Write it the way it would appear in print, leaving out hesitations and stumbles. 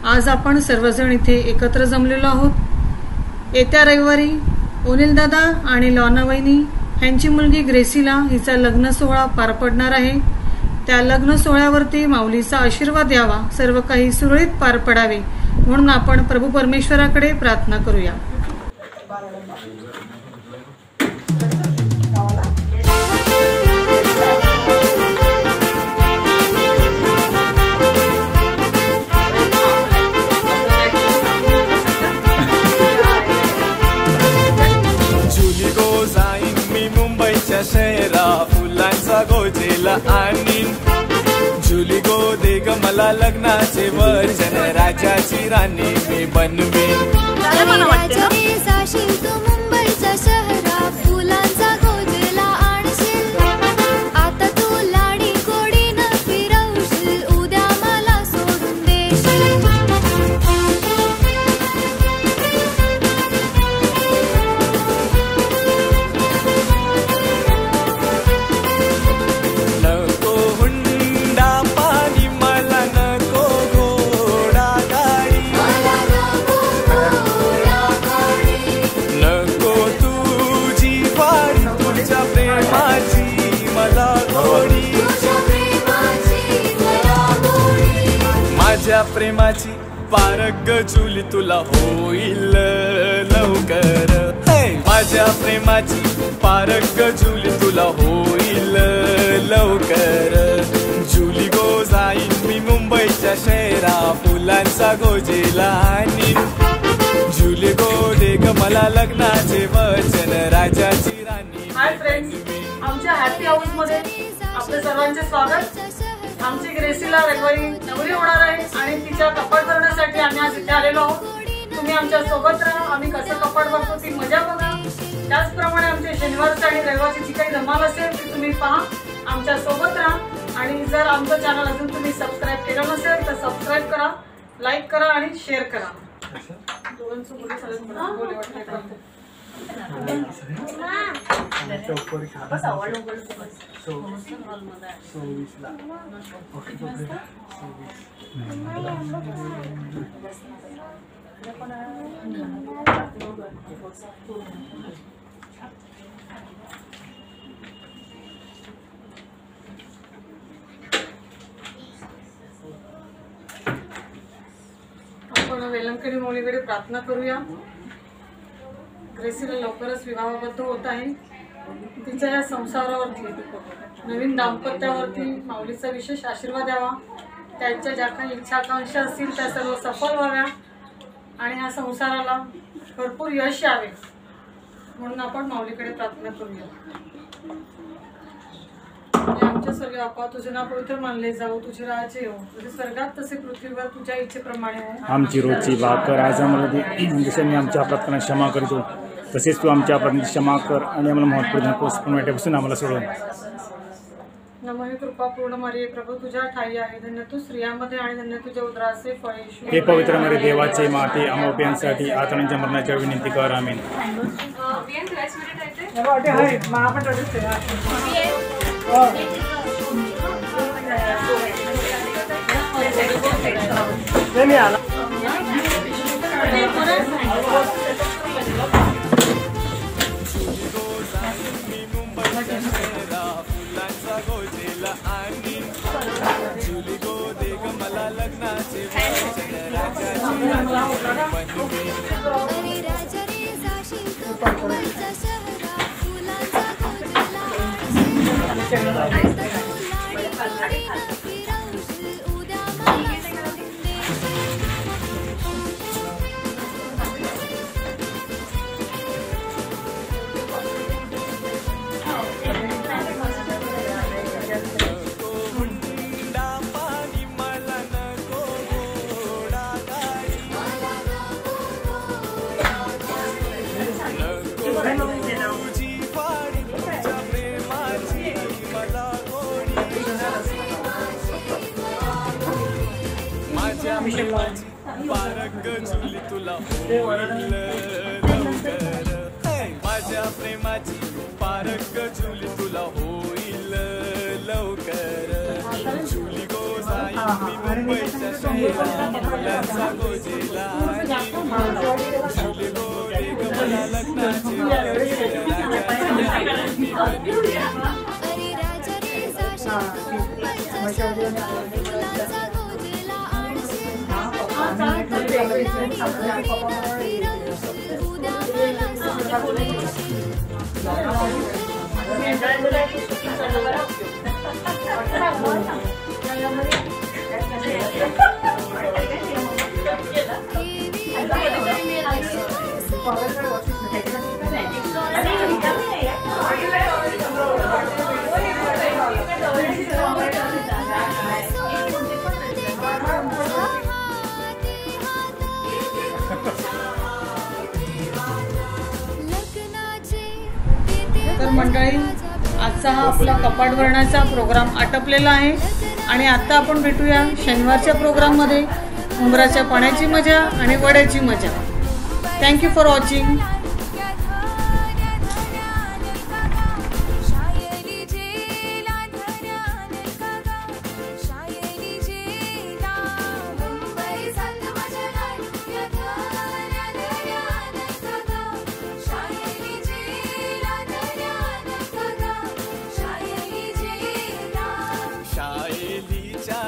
आज आपण सर्वजण इथे एकत्र जमलेलो आहोत। येत्या रविवारी ओनिल दादा आणि लॉना वहिनी यांची मुलगी ग्रेसीला हिचा लग्न सोहळा पार पडणार आहे। त्या लग्न सोहळ्यावरती माऊलीचा आशीर्वाद यावा, सर्व काही सुरळीत पार पडावे म्हणून आपण प्रभू परमेश्वराकडे प्रार्थना करूया। शहरा फुलांचा गोजेला आणि जुली गो दे ग मला लग्नाचे वचन, राजाची राणी मी बनवीन। मुंबईच्या शहरा फुलांचा गोजेला आणशील, आता तू लाडी गोडी न फिरवशील, उद्या मला सोडून देशील। माझ्या प्रेमाची पारख जुली तुला होईल लवकर, माझ्या प्रेमाची पारख जुली तुला होईल लवकर। जुली गो जाईन मी मुंबईच्या शहरा फुलांचा गोजेला आणि जुली गो दे ग मला लग्नाचे वचन, राजाची राणी। हाय फ्रेंड्स, आमच्या हॅपी हाऊस मध्ये आपले सर्वांचे स्वागत। आमची ग्रेसीला रविवारी नवरी होणार आहे आणि तिच्या कपाट भरण्यासाठी आम्ही आज इथे आलेलो आहोत। तुम्ही आमच्या सोबत राहा, आम्ही कसं कपाट भरतो ती मजा बघा। त्याचप्रमाणे आमचे शनिवारची आणि रविवारची जी काही धमाल असेल ती तुम्ही पहा, आमच्या सोबत राहा। आणि जर आमचं चॅनल अजून तुम्ही सबस्क्राईब केलं नसेल तर सबस्क्राईब करा, लाईक करा आणि शेअर करा। आपण वेलंकणी माऊलीकडे प्रार्थना करूया। ग्रेसीला लवकरच विवाहबद्ध होत आहे। तिच्या या संसारावरती, नवीन दाम्पत्यावरती माऊलीचा विशेष आशीर्वाद द्यावा। त्याच्या ज्या काही इच्छा आकांक्षा असतील त्या सर्व सफल व्हाव्या आणि ह्या संसाराला भरपूर यश यावे म्हणून आपण माऊलीकडे प्रार्थना करूया। आमच्या सर्व आपा तुझे नाव पवित्र मानले जाऊ, तुझे राज्य येऊ, जसे स्वर्गात तसे पृथ्वीवर तुझ्या इच्छेप्रमाणे हो। आमची रोजची भाकर आज आम्हाला दे, जसे मी आमच्या अपराधांना क्षमा करतो तसेच तू आमच्या अपराधांची क्षमा कर आणि आम्हाला महत्त्वपूर्ण वाईटापासून आम्हाला सोडव। नमः कृपा पूर्ण मरिये, प्रभू तुझ्या ठाई आहे, धन्य तू स्त्रियांमध्ये आणि धन्य तुझ्या उदराचे फळ येशू। हे पवित्र मरिये देवाचे माते, आम्हासाठी आतड्यांच्या मरणाच्या विनंती कर, आमेन। जुली गो दे ग मला लग्नाचे वचन, राजाची पारख जुली तुला होईल लवकर, माझ्या प्रेमाची पारख जुली तुला होईल लवकर। जुली गो जाईन मी मुंबईच्या शहरात, तर मंडळी, आजचा हा आपला कपाट भरण्याचा प्रोग्राम आटपलेला आहे आणि आता आपण भेटूया शनिवारच्या प्रोग्राममध्ये. उंबराच्या पाण्याची मजा आणि वड्याची मजा. Thank you for watching. शायलीच्या